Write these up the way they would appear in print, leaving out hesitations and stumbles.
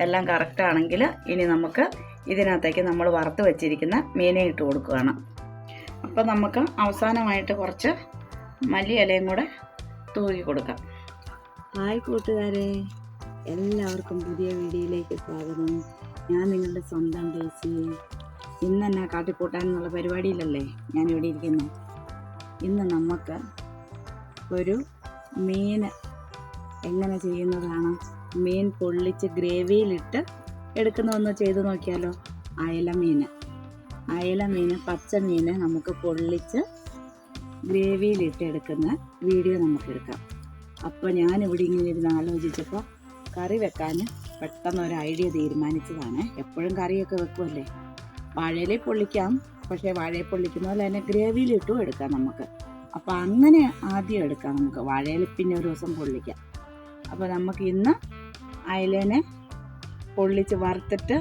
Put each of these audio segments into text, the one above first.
എല്ലാം കറക്റ്റാണെങ്കിൽ ഇനി നമുക്ക് ഇതിനകത്തേക്ക് നമ്മൾ വറുത്ത് വെച്ചിരിക്കുന്ന മീനെ ഇട്ട് കൊടുക്കുകയാണ്. അപ്പോൾ നമുക്ക് അവസാനമായിട്ട് കുറച്ച് മല്ലി ഇലയും കൂടെ തൂക്കി കൊടുക്കാം. ഹായ് കൂട്ടുകാരെ, എല്ലാവർക്കും പുതിയ വീഡിയോയിലേക്ക് സ്വാഗതം. ഞാൻ നിങ്ങളുടെ സ്വന്തം ഡേസി. ഇന്ന് എന്നെ കാട്ടിക്കൂട്ടാനുള്ള പരിപാടിയിലല്ലേ ഞാനിവിടെ ഇരിക്കുന്നത്. ഇന്ന് നമുക്ക് ഒരു മീൻ എങ്ങനെ ചെയ്യുന്നതാണ്, മീൻ പൊള്ളിച്ച് ഗ്രേവിയിലിട്ട് എടുക്കുന്നതൊന്ന് ചെയ്ത് നോക്കിയാലോ. അയല മീൻ പച്ച മീൻ നമുക്ക് പൊള്ളിച്ച് ഗ്രേവിയിലിട്ട് എടുക്കുന്ന വീഡിയോ നമുക്കെടുക്കാം. അപ്പോൾ ഞാനിവിടെ ഇങ്ങനെ ഇരുന്ന് ആലോചിച്ചപ്പോൾ കറി വെക്കാൻ പെട്ടെന്നൊരു ഐഡിയ തീരുമാനിച്ചതാണ്. എപ്പോഴും കറിയൊക്കെ വെക്കുമല്ലേ, വാഴയില പൊള്ളിക്കാം, പക്ഷേ വാഴയിൽ പൊള്ളിക്കുന്ന പോലെ തന്നെ ഗ്രേവിയിലിട്ടും എടുക്കാം നമുക്ക്. അപ്പോൾ അങ്ങനെ ആദ്യം എടുക്കാം നമുക്ക്, വാഴയിൽ പിന്നെ ഒരു ദിവസം പൊള്ളിക്കാം. അപ്പോൾ നമുക്ക് ഇന്ന് അയലേനെ പൊള്ളിച്ച് വറുത്തിട്ട്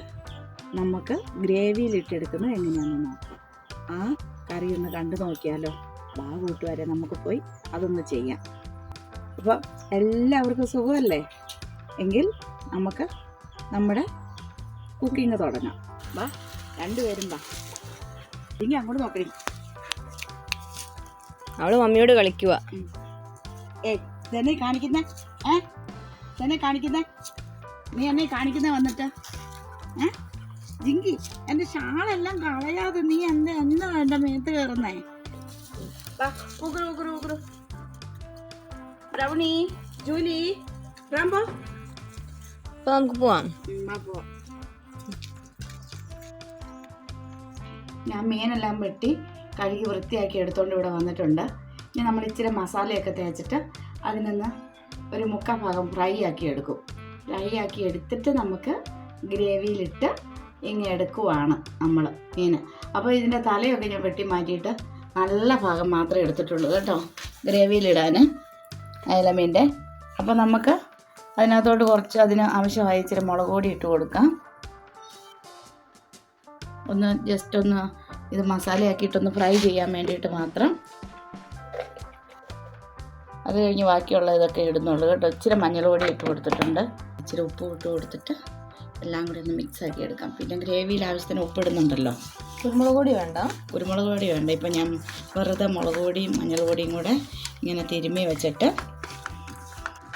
നമുക്ക് ഗ്രേവിയിലിട്ടെടുക്കുന്നത് എങ്ങനെയാണെന്ന് നോക്കാം. ആ കറി ഒന്ന് കണ്ടു നോക്കിയാലോ. വാ കൂട്ടുകാരെ, നമുക്ക് പോയി അതൊന്ന് ചെയ്യാം. അപ്പോൾ എല്ലാവർക്കും സുഖമല്ലേ? എങ്കിൽ നമുക്ക് നമ്മുടെ കുക്കിങ് തുടങ്ങാം. വാ രണ്ടുപേരും വാ. ഇനി അങ്ങോട്ട് നോക്കണേ, അവള് മമ്മിയോട് കളിക്കുക. ഇതെന്നെ കാണിക്കുന്നേ, ഇതെന്നെ കാണിക്കുന്നേ, നീ എന്നെ കാണിക്കുന്നേ വന്നിട്ട്. ജിങ്കി, എൻ്റെ ഷാളെല്ലാം കളയാതെ നീ എന്താ എൻ്റെ മേത്ത് കയറുന്നേ? ബ്രൗണി, ജൂലി, റാംബോ, അപ്പൊ നമുക്ക് പോവാം. ഞാൻ മീനെല്ലാം വെട്ടി കഴുകി വൃത്തിയാക്കി എടുത്തുകൊണ്ട് ഇവിടെ വന്നിട്ടുണ്ട്. ഇനി നമ്മൾ ഇച്ചിരി മസാലയൊക്കെ തേച്ചിട്ട് അതിനൊന്ന് ഒരു 3/4 ഭാഗം ഫ്രൈ ആക്കി എടുക്കും. ഫ്രൈ ആക്കി എടുത്തിട്ട് നമുക്ക് ഗ്രേവിയിലിട്ട് ഇങ്ങനെ എടുക്കുവാണ് നമ്മൾ മീൻ. അപ്പോൾ ഇതിൻ്റെ തലയൊക്കെ ഞാൻ വെട്ടി മാറ്റിയിട്ട് നല്ല ഭാഗം മാത്രമേ എടുത്തിട്ടുള്ളൂ കേട്ടോ ഗ്രേവിയിലിടാൻ അയലമീൻ്റെ. അപ്പോൾ നമുക്ക് അതിനകത്തോട്ട് കുറച്ച് അതിന് ആവശ്യമായ ഇച്ചിരി മുളക് പൊടി ഇട്ട് കൊടുക്കാം. ഒന്ന് ജസ്റ്റ് ഒന്ന് ഇത് മസാലയാക്കിയിട്ടൊന്ന് ഫ്രൈ ചെയ്യാൻ വേണ്ടിയിട്ട് മാത്രം. അത് കഴിഞ്ഞ് ബാക്കിയുള്ള ഇതൊക്കെ ഇടുന്നുള്ളൂ കേട്ടോ. ഇച്ചിരി മഞ്ഞൾ പൊടി ഇട്ട് കൊടുത്തിട്ടുണ്ട്, ഇച്ചിരി ഉപ്പ് ഇട്ട് കൊടുത്തിട്ട് എല്ലാം കൂടി ഒന്ന് മിക്സ് ആക്കി എടുക്കാം. പിന്നെ ഗ്രേവിയിൽ ആവശ്യത്തിന് ഉപ്പ് ഇടുന്നുണ്ടല്ലോ. കുരുമുളക് പൊടി വേണ്ട? കുരുമുളക് പൊടി വേണ്ട. ഇപ്പം ഞാൻ വെറുതെ മുളക് പൊടിയും മഞ്ഞൾ പൊടിയും കൂടെ ഇങ്ങനെ തിരുമ്മി വെച്ചിട്ട്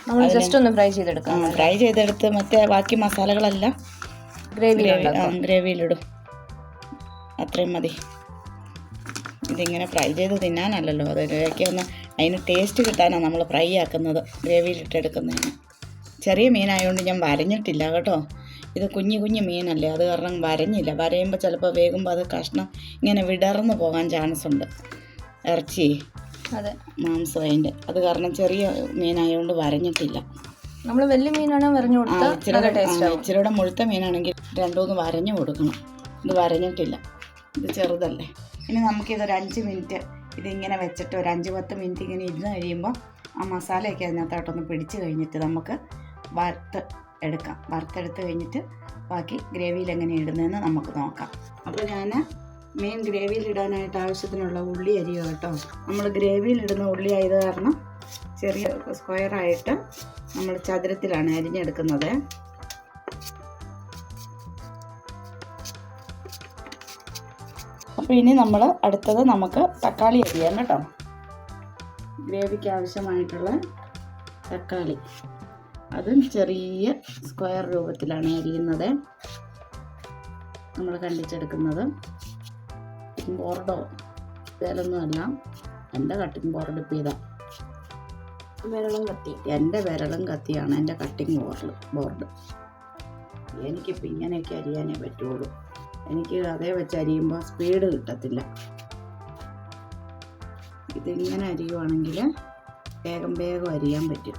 നമ്മൾ ജസ്റ്റ് ഒന്ന് ഫ്രൈ ചെയ്തെടുക്കാം. ഫ്രൈ ചെയ്തെടുത്ത് മറ്റേ ബാക്കി മസാലകളെല്ലാം ഗ്രേവിയിലിടും. അത്രയും മതി. ഇതിങ്ങനെ ഫ്രൈ ചെയ്ത് തിന്നാനല്ലല്ലോ, അതിലേക്ക് ഒന്ന് അതിന് ടേസ്റ്റ് കിട്ടാനാണ് നമ്മൾ ഫ്രൈ ആക്കുന്നത്, ഗ്രേവിയിലിട്ടെടുക്കുന്നതിന്. ചെറിയ മീനായതുകൊണ്ട് ഞാൻ വരഞ്ഞിട്ടില്ല കേട്ടോ. ഇത് കുഞ്ഞു മീനല്ലേ, അത് കാരണം വരഞ്ഞില്ല. വരയുമ്പോൾ ചിലപ്പോൾ വേകുമ്പോൾ അത് കഷ്ണം ഇങ്ങനെ വിടർന്ന് പോകാൻ ചാൻസ് ഉണ്ട്. ഇറച്ചി, അതെ, മാംസം അതിൻ്റെ. അത് കാരണം ചെറിയ മീനായതുകൊണ്ട് വരഞ്ഞിട്ടില്ല. നമ്മൾ വലിയ മീനാണെങ്കിൽ വരഞ്ഞു കൊടുത്താൽ ഇച്ചിരിയുടെ മുഴുത്ത മീനാണെങ്കിൽ 2-3 വരഞ്ഞു കൊടുക്കണം. ഇത് വരഞ്ഞിട്ടില്ല, ഇത് ചെറുതല്ലേ. ഇനി നമുക്കിതൊരു 5 മിനിറ്റ് ഇതിങ്ങനെ വെച്ചിട്ട് ഒരു 5-10 മിനിറ്റ് ഇങ്ങനെ ഇരുന്ന് കഴിയുമ്പോൾ ആ മസാലയൊക്കെ അതിനകത്തോട്ടൊന്ന് പിടിച്ച് കഴിഞ്ഞിട്ട് നമുക്ക് വറുത്തെടുത്ത് കഴിഞ്ഞിട്ട് ബാക്കി ഗ്രേവിയിൽ എങ്ങനെ ഇടുന്നതെന്ന് നമുക്ക് നോക്കാം. അപ്പോൾ ഞാൻ മീൻ ഗ്രേവിയിലിടാനായിട്ട് ആവശ്യത്തിനുള്ള ഉള്ളി അരിയോ കേട്ടോ. നമ്മൾ ഗ്രേവിയിലിടുന്ന ഉള്ളി ആയത് കാരണം ചെറിയ സ്ക്വയറായിട്ട് നമ്മൾ ചതുരത്തിലാണ് അരിഞ്ഞെടുക്കുന്നത്. അപ്പോൾ ഇനി നമ്മൾ അടുത്തത് നമുക്ക് തക്കാളി അരിയാം കേട്ടോ. ഗ്രേവിക്ക് ആവശ്യമായിട്ടുള്ള തക്കാളി അതും ചെറിയ സ്ക്വയർ രൂപത്തിലാണ് അരിയുന്നത്. നമ്മൾ കണ്ടിച്ചെടുക്കുന്നത് കട്ടിംഗ് ബോർഡോ ഇതിലൊന്നുമല്ല, എൻ്റെ കട്ടിംഗ് ബോർഡ് ഇപ്പോൾ ഇതാ, എൻ്റെ വിരളും കത്തിയാണ് എൻ്റെ കട്ടിംഗ് ബോർഡ്. എനിക്കിപ്പോൾ ഇങ്ങനെയൊക്കെ അരിയാനേ പറ്റുള്ളൂ. എനിക്ക് അതേ വെച്ച് അരിയുമ്പോൾ സ്പീഡ് കിട്ടത്തില്ല. ഇതിങ്ങനെ അരിയുവാണെങ്കിൽ വേഗം അരിയാൻ പറ്റും.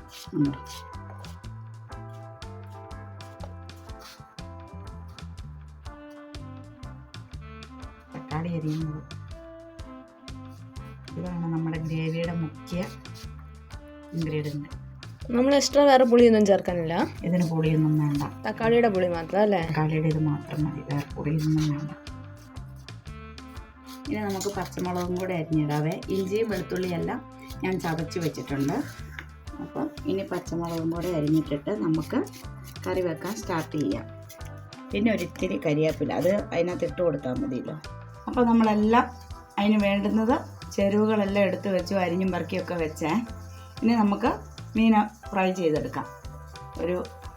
തക്കാളി അരിയുന്നത് ഇതാണ് നമ്മുടെ ഗ്രേവിയുടെ മുഖ്യ ഇൻഗ്രീഡിയൻറ്റ്. നമ്മൾ എക്സ്ട്രാ വേറെ പുളിയൊന്നും ചേർക്കാനില്ല. ഇതിന് പുളിയൊന്നും വേണ്ട, തക്കാളിയുടെ പുളി മാത്രം അല്ലേ? തക്കാളിയുടെ ഇത് മാത്രം മതി, വേറെ പുളിയൊന്നും വേണ്ട. ഇനി നമുക്ക് പച്ചമുളകും കൂടെ അരിഞ്ഞിടാവേ. ഇഞ്ചിയും വെളുത്തുള്ളിയെല്ലാം ഞാൻ ചതച്ച് വെച്ചിട്ടുണ്ട്. അപ്പോൾ ഇനി പച്ചമുളകും കൂടെ അരിഞ്ഞിട്ടിട്ട് നമുക്ക് കറി വെക്കാൻ സ്റ്റാർട്ട് ചെയ്യാം. പിന്നെ ഒരിത്തിരി കരിവേപ്പില അത് അതിനകത്ത് ഇട്ട് കൊടുത്താൽ മതിയല്ലോ. അപ്പോൾ നമ്മളെല്ലാം അതിന് വേണ്ടുന്നത് ചേരുവകളെല്ലാം എടുത്ത് വെച്ചു, അരിഞ്ഞും പറക്കിയൊക്കെ വെച്ചേ. ഇനി നമുക്ക് മീൻ ഫ്രൈ ചെയ്തെടുക്കാം. ഒരു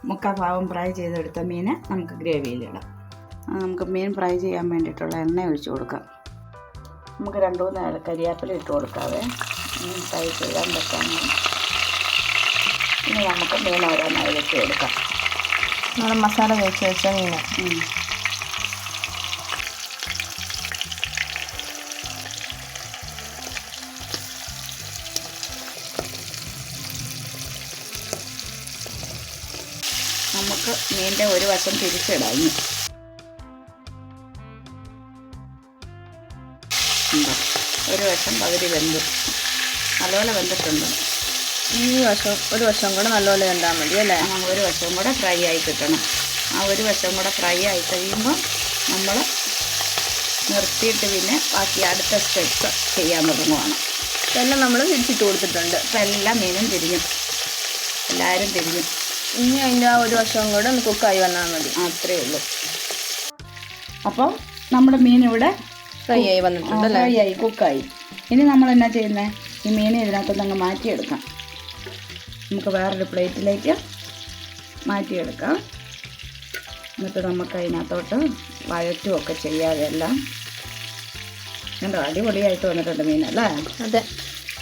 3/4 ഭാഗം ഫ്രൈ ചെയ്തെടുത്ത മീൻ നമുക്ക് ഗ്രേവിയിലിടാം. നമുക്ക് മീൻ ഫ്രൈ ചെയ്യാൻ വേണ്ടിയിട്ടുള്ള എണ്ണ ഒഴിച്ച് കൊടുക്കാം. നമുക്ക് 2-3 കരിവേപ്പില ഇട്ട് കൊടുക്കാവേ, മീൻ ഫ്രൈ ചെയ്യാൻ പറ്റാമെങ്കിൽ. ഇനി നമുക്ക് മീൻ ഓരോന്നായി വെച്ച് കൊടുക്കാം. നമ്മൾ മസാല തേച്ച് വെച്ച മീൻ നമുക്ക് മീനിൻ്റെ ഒരു വശം തിരിച്ചിടാം. ഇനി ഒരു വശം പകുതി വെന്തു, നല്ലപോലെ വെന്തിട്ടുണ്ട്. ഒരു വശം കൂടെ നല്ലപോലെ വെന്താൽ മതി അല്ലേ? ഒരു വശവും കൂടെ ഫ്രൈ ആയി കിട്ടണം. ആ ഒരു വശം കൂടെ ഫ്രൈ ആയി കഴിയുമ്പോൾ നമ്മൾ നിർത്തിയിട്ട് പിന്നെ ബാക്കി അടുത്ത സ്റ്റെപ്സ് ചെയ്യാൻ തുടങ്ങുവാണ്. എല്ലാം നമ്മൾ തിരിച്ചിട്ട് കൊടുത്തിട്ടുണ്ട്. ഇപ്പം എല്ലാ മീനും തിരിഞ്ഞു, എല്ലാവരും തിരിഞ്ഞു. ഇനി അതിൻ്റെ ആ ഒരു വശവും കൂടെ ഒന്ന് കുക്കായി വന്നാൽ മതി. അത്രയേ ഉള്ളൂ. അപ്പോൾ നമ്മുടെ മീൻ ഇവിടെ ഫ്രൈ ആയി വന്നിട്ടുണ്ട് അല്ലേ? ഫ്രൈ ആയി, കുക്കായി. ഇനി നമ്മൾ എന്നാ ചെയ്യുന്നത്? ഈ മീനെ ഇതിനകത്തുനിന്ന് അങ്ങ് മാറ്റിയെടുക്കാം. നമുക്ക് വേറൊരു പ്ലേറ്റിലേക്ക് മാറ്റിയെടുക്കാം. എന്നിട്ട് നമുക്ക് അതിനകത്തോട്ട് വഴറ്റുമൊക്കെ ചെയ്യാതെ എല്ലാം. കണ്ടോ, അടിപൊളിയായിട്ട് വന്നിട്ടുണ്ട് മീനല്ലേ? അതെ,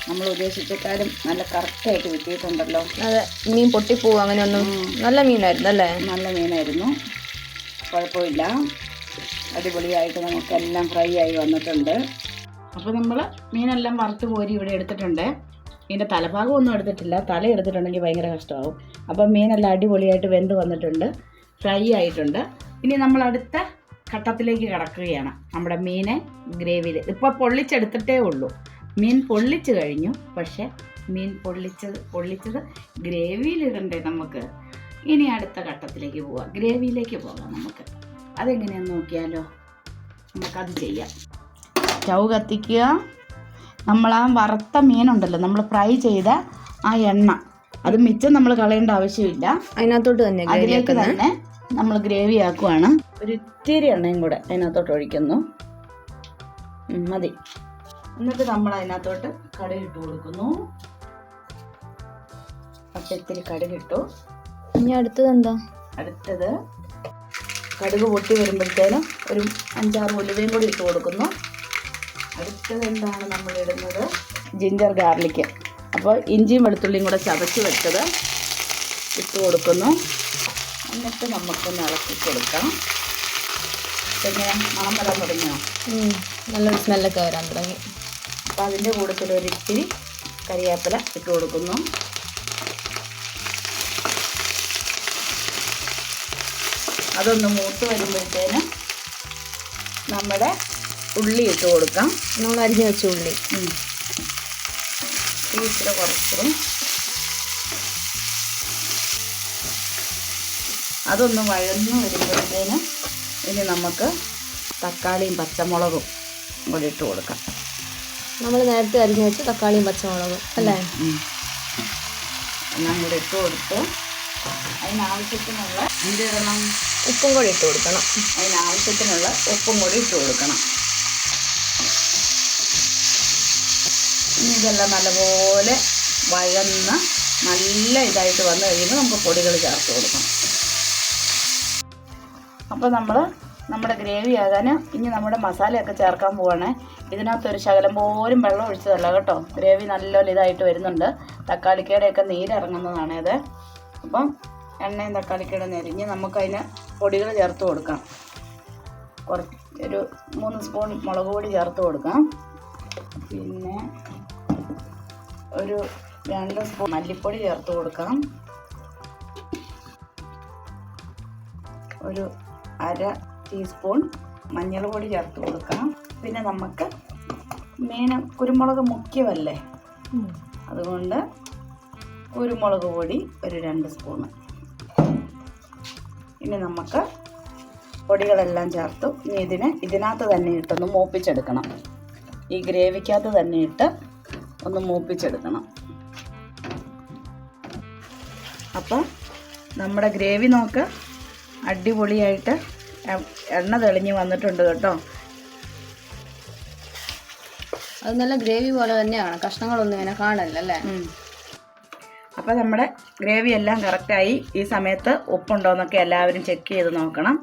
നമ്മൾ ഉദ്ദേശിച്ചേക്കാളും നല്ല കറക്റ്റായിട്ട് കിട്ടിയിട്ടുണ്ടല്ലോ. അതെ, മീൻ പൊട്ടിപ്പോവും അങ്ങനെയൊന്നും. നല്ല മീനായിരുന്നു അല്ലേ? നല്ല മീനായിരുന്നു, കുഴപ്പമില്ല. അടിപൊളിയായിട്ട് നമുക്കെല്ലാം ഫ്രൈ ആയി വന്നിട്ടുണ്ട്. അപ്പോൾ നമ്മൾ മീനെല്ലാം വറുത്ത് കോരി ഇവിടെ എടുത്തിട്ടുണ്ട്. ഇതിൻ്റെ തലഭാഗം ഒന്നും എടുത്തിട്ടില്ല, തല എടുത്തിട്ടുണ്ടെങ്കിൽ ഭയങ്കര കഷ്ടമാവും. അപ്പം മീനെല്ലാം അടിപൊളിയായിട്ട് വെന്ത് വന്നിട്ടുണ്ട്, ഫ്രൈ ആയിട്ടുണ്ട്. ഇനി നമ്മൾ അടുത്ത ഘട്ടത്തിലേക്ക് കിടക്കുകയാണ്. നമ്മുടെ മീനെ ഗ്രേവിയിൽ ഇപ്പോൾ പൊള്ളിച്ചെടുത്തിട്ടേ ഉള്ളൂ. മീൻ പൊള്ളിച്ച് കഴിഞ്ഞു, പക്ഷേ മീൻ പൊള്ളിച്ചത് ഗ്രേവിയിലിടണ്ടേ നമുക്ക്. ഇനി അടുത്ത ഘട്ടത്തിലേക്ക് പോവാം, ഗ്രേവിയിലേക്ക് പോകാം നമുക്ക്. അതെങ്ങനെയാണെന്ന് നോക്കിയാലോ? നമുക്കത് ചെയ്യാം. സ്റ്റൗ കത്തിക്കുക. നമ്മൾ ആ വറുത്ത മീനുണ്ടല്ലോ, നമ്മൾ ഫ്രൈ ചെയ്ത ആ എണ്ണ, അത് മിച്ചം നമ്മൾ കളയേണ്ട ആവശ്യമില്ല. അതിനകത്തോട്ട് തന്നെ അതിലേക്ക് തന്നെ നമ്മൾ ഗ്രേവി ആക്കുവാണ്. ഒരു ഇത്തിരി എണ്ണയും കൂടെ അതിനകത്തോട്ട് ഒഴിക്കുന്നു, മതി. എന്നിട്ട് നമ്മൾ അതിനകത്തോട്ട് കടുകിട്ട് കൊടുക്കുന്നു. അപ്പം ഇത്തിരി കടുകിട്ടു. ഇനി അടുത്തത് എന്താ? അടുത്തത് കടുക് പൊട്ടി വരുമ്പോഴത്തേനും ഒരു 5-6 ഉലുവയും കൂടി ഇട്ട് കൊടുക്കുന്നു. അടുത്തത് എന്താണ് നമ്മൾ ഇടുന്നത്? Ginger garlic. അപ്പോൾ ഇഞ്ചിയും വെളുത്തുള്ളിയും കൂടെ ചതച്ച് വെച്ചത് ഇട്ട് കൊടുക്കുന്നു. എന്നിട്ട് നമുക്കൊന്ന് ഇളക്കി കൊടുക്കാം. പിന്നെ മണം വരാൻ തുടങ്ങിയോ? നല്ലൊരു സ്മെല്ലൊക്കെ വരാൻ തുടങ്ങി. അപ്പോൾ അതിൻ്റെ കൂട്ടത്തിൽ ഒരു ഇത്തിരി കരിവേപ്പില ഇട്ട് കൊടുക്കുന്നു. അതൊന്ന് മൂത്ത് വരുമ്പോഴത്തേനും നമ്മുടെ ഉള്ളി ഇട്ട് കൊടുക്കാം. നമ്മൾ അരിഞ്ഞ് വെച്ച ഉള്ളി ഇച്ചിരി കുറച്ചും അതൊന്ന് വഴന്ന് വരുമ്പോഴത്തേനും ഇനി നമുക്ക് തക്കാളിയും പച്ചമുളകും കൂടി ഇട്ട് കൊടുക്കാം. നമ്മൾ നേരത്തെ അരിഞ്ഞ് വെച്ച് തക്കാളിയും പച്ചമുളകും അല്ലേ? എല്ലാം കൂടി ഇട്ട് കൊടുത്ത് അതിനാവശ്യത്തിനുള്ള എന്തിടണം? ഉപ്പും കൂടി ഇട്ട് കൊടുക്കണം. അതിനാവശ്യത്തിനുള്ള ഉപ്പും കൂടി ഇട്ട് കൊടുക്കണം. ഇനി ഇതെല്ലാം നല്ലപോലെ വഴന്ന് നല്ല ഇതായിട്ട് വന്നു കഴിയുമ്പോൾ നമുക്ക് പൊടികൾ ചേർത്ത് കൊടുക്കണം. അപ്പോൾ നമ്മുടെ ഗ്രേവി ആകാൻ ഇനി നമ്മുടെ മസാലയൊക്കെ ചേർക്കാൻ പോവാണ്. ഇതിനകത്തൊരു ശകലം പോലും വെള്ളം ഒഴിച്ചതല്ല കേട്ടോ. ഗ്രേവി നല്ലപോലെ ഇതായിട്ട് വരുന്നുണ്ട്. തക്കാളിക്കയുടെയൊക്കെ നീരിറങ്ങുന്നതാണ് ഇത്. അപ്പം എണ്ണയും തക്കാളിക്കയുടെ നെരിഞ്ഞ് നമുക്കതിന് പൊടികൾ ചേർത്ത് കൊടുക്കാം. ഒരു 3 സ്പൂൺ മുളക് പൊടി ചേർത്ത് കൊടുക്കാം. പിന്നെ ഒരു 2 സ്പൂൺ മല്ലിപ്പൊടി ചേർത്ത് കൊടുക്കാം. ഒരു 1/2 ടീസ്പൂൺ മഞ്ഞൾ പൊടി ചേർത്ത് കൊടുക്കാം. പിന്നെ നമുക്ക് കുരുമുളക് മുഖ്യമല്ലേ, അതുകൊണ്ട് കുരുമുളക് പൊടി ഒരു 2 സ്പൂണ്. ഇനി നമുക്ക് പൊടികളെല്ലാം ചേർത്തു. ഇനി ഇതിനകത്ത് തന്നെ ഇട്ടൊന്ന് മൂപ്പിച്ചെടുക്കണം. ഈ ഗ്രേവിക്കകത്ത് തന്നെ ഇട്ട് ഒന്ന് മൂപ്പിച്ചെടുക്കണം. അപ്പം നമ്മുടെ ഗ്രേവി നോക്ക് അടിപൊളിയായിട്ട് എണ്ണ തെളിഞ്ഞ് വന്നിട്ടുണ്ട് കേട്ടോ. അത് നല്ല ഗ്രേവി പോലെ തന്നെയാണ്, കഷ്ണങ്ങളൊന്നും ഇങ്ങനെ കാണല്ലേ. അപ്പോൾ നമ്മുടെ ഗ്രേവി എല്ലാം കറക്റ്റായി. ഈ സമയത്ത് ഉപ്പുണ്ടോയെന്നൊക്കെ എല്ലാവരും ചെക്ക് ചെയ്ത് നോക്കണം.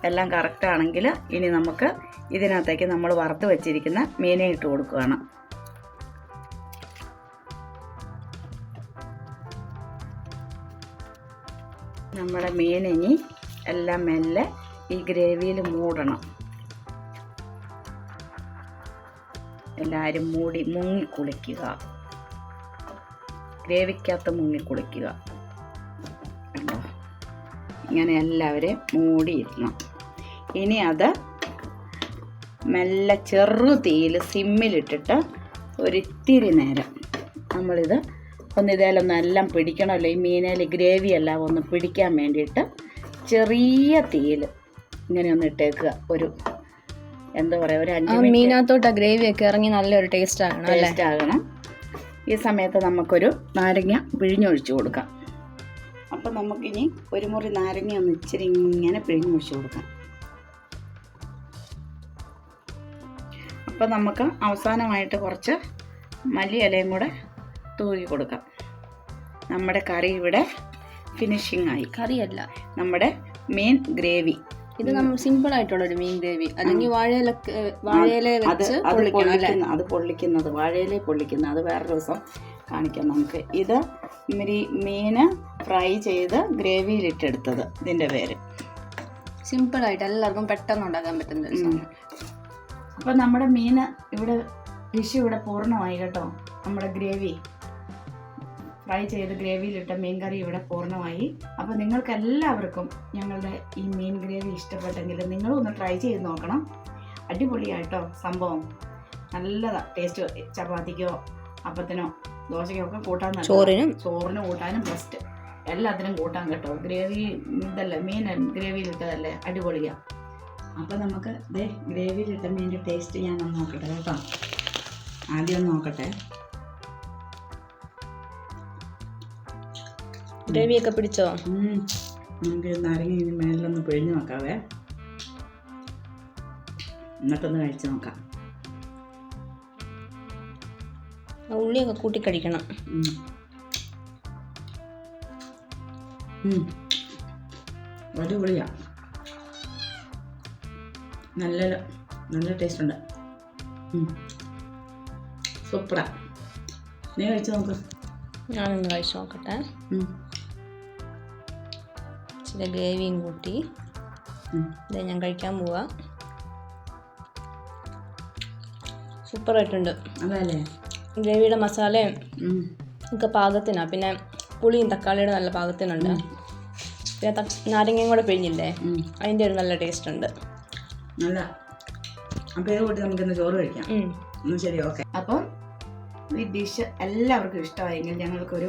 എല്ലാം കറക്റ്റാണെങ്കിൽ ഇനി നമുക്ക് ഇതിനകത്തേക്ക് നമ്മൾ വറുത്ത് വെച്ചിരിക്കുന്ന മീനെ ഇട്ട് കൊടുക്കുകയാണ്. നമ്മുടെ മീനിനി എല്ലാം മെല്ലെ ഈ ഗ്രേവിയിൽ മൂടണം. എല്ലാവരും മുങ്ങിക്കുളിക്കുക, ഗ്രേവിക്കകത്ത് മുങ്ങിക്കുളിക്കുക. കണ്ടോ, ഇങ്ങനെ എല്ലാവരെയും മൂടിയിരുക്കണം. ഇനി അത് മെല്ലെ ചെറു തീയിൽ സിമ്മിലിട്ടിട്ട് ഒരിത്തിരി നേരം നമ്മളിത് ഇതേലൊന്നും എല്ലാം പിടിക്കണമല്ലോ, ഈ മീനയിൽ ഗ്രേവി എല്ലാം ഒന്ന് പിടിക്കാൻ വേണ്ടിയിട്ട് ചെറിയ തീയിൽ ഇങ്ങനെ ഒന്ന് ഇട്ടേക്കുക. ഒരു എന്താ പറയുക, ഒരു 5 മിനിറ്റ് മീനകത്തോട്ട് ഗ്രേവി ഒക്കെ ഇറങ്ങി നല്ലൊരു ടേസ്റ്റ് ആകണം. ഈ സമയത്ത് നമുക്കൊരു നാരങ്ങ പിഴിഞ്ഞൊഴിച്ച് കൊടുക്കാം. അപ്പം നമുക്കിനി ഒരു മുറി നാരങ്ങ ഒന്ന് ഇച്ചിരി ഇങ്ങനെ പിഴിഞ്ഞൊഴിച്ച് കൊടുക്കാം. അപ്പം നമുക്ക് അവസാനമായിട്ട് കുറച്ച് മല്ലി ഇലയും കൂടെ തൂകി കൊടുക്കാം. നമ്മുടെ കറി ഇവിടെ ഫിനിഷിംഗ് ആയി. കറിയല്ല, നമ്മുടെ മീൻ ഗ്രേവി. ഇത് നമ്മൾ സിമ്പിൾ ആയിട്ടുള്ള ഒരു മീൻ ഗ്രേവി. അല്ലെങ്കിൽ വാഴയില വെച്ച് അത് പൊള്ളിക്കുന്നത്, വാഴയില പൊള്ളിക്കുന്നത് അത് വേറെ ദിവസം കാണിക്കാം നമുക്ക്. ഇത് മീന് ഫ്രൈ ചെയ്ത് ഗ്രേവിയിലിട്ടെടുത്തത്, ഇതിൻ്റെ പേര്. സിമ്പിളായിട്ട് എല്ലാവർക്കും പെട്ടെന്ന് ഉണ്ടാക്കാൻ പറ്റുന്ന ഒരു സാധനം. അപ്പം നമ്മുടെ മീൻ ഇവിടെ ഡിഷ് ഇവിടെ പൂർണ്ണമായി കേട്ടോ. നമ്മുടെ ഗ്രേവി ഫ്രൈ ചെയ്ത് ഗ്രേവിയിലിട്ട മീൻ കറി ഇവിടെ പൂർണ്ണമായി. അപ്പോൾ നിങ്ങൾക്ക് എല്ലാവർക്കും ഞങ്ങളുടെ ഈ മീൻ ഗ്രേവി ഇഷ്ടപ്പെട്ടെങ്കിൽ നിങ്ങളും ഒന്ന് ട്രൈ ചെയ്ത് നോക്കണം. അടിപൊളിയായിട്ടോ സംഭവം, നല്ലതാണ്. ടേസ്റ്റ് ചപ്പാത്തിക്കോ അപ്പത്തിനോ ദോശയ്ക്കോ ഒക്കെ കൂട്ടാൻ, ചോറിന് കൂട്ടാനും ബെസ്റ്റ്, എല്ലാത്തിനും കൂട്ടാൻ കേട്ടോ. ഗ്രേവി ഇതല്ലേ, മീൻ ഗ്രേവിയിലിട്ടതല്ലേ, അടിപൊളിയാണ്. അപ്പോൾ നമുക്ക് ഇതേ ഗ്രേവിയിലിട്ട മീനിൻ്റെ ടേസ്റ്റ് ഞാൻ ഒന്ന് നോക്കട്ടെ കേട്ടോ. ആദ്യം ഒന്ന് നോക്കട്ടെ. ഗ്രേവിയൊക്കെ പിടിച്ചോ? നമുക്ക് നാരങ്ങ ഇനി മേലിലൊന്ന് പിഴിഞ്ഞ് നോക്കാവേ, എന്നിട്ടൊന്ന് കഴിച്ച് നോക്കാം. ഉള്ളിയൊക്കെ കൂട്ടി കഴിക്കണം. അടിപൊളിയാ, നല്ല ടേസ്റ്റ് ഉണ്ട്. സൂപ്പറാ. നീ കഴിച്ച് നോക്ക്. ഞാനൊന്ന് കഴിച്ച് നോക്കട്ടെ. ഇച്ചിരി ഗ്രേവിയും കൂട്ടി ഇത് ഞാൻ കഴിക്കാൻ പോവാ. സൂപ്പറായിട്ടുണ്ട്. അതല്ലേ, ഗ്രേവിയുടെ മസാലയും ഒക്കെ പാകത്തിനാണ്. പിന്നെ പുളിയും തക്കാളിയുടെ നല്ല പാകത്തിനുണ്ട്. പിന്നെ നാരങ്ങയും കൂടെ പിഴിഞ്ഞില്ലേ, അതിൻ്റെ ഒരു നല്ല ടേസ്റ്റ് ഉണ്ട്. നല്ല. അപ്പോൾ ഇത് കൂട്ടി നമുക്കിന്ന് ചോറ് കഴിക്കാം. ശരി, ഓക്കെ. അപ്പം ഈ ഡിഷ് എല്ലാവർക്കും ഇഷ്ടമായെങ്കിൽ ഞങ്ങൾക്കൊരു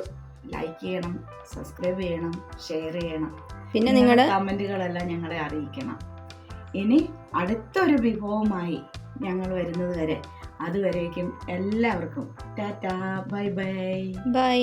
ലൈക്ക് ചെയ്യണം, സബ്സ്ക്രൈബ് ചെയ്യണം, ഷെയർ ചെയ്യണം. പിന്നെ നിങ്ങളുടെ കമൻറ്റുകളെല്ലാം ഞങ്ങളെ അറിയിക്കണം. ഇനി അടുത്തൊരു വിഭവമായി ഞങ്ങൾ വരുന്നത് വരെ, അതുവരേക്കും എല്ലാവർക്കും ടാറ്റാ, ബൈ ബൈ. ബൈ.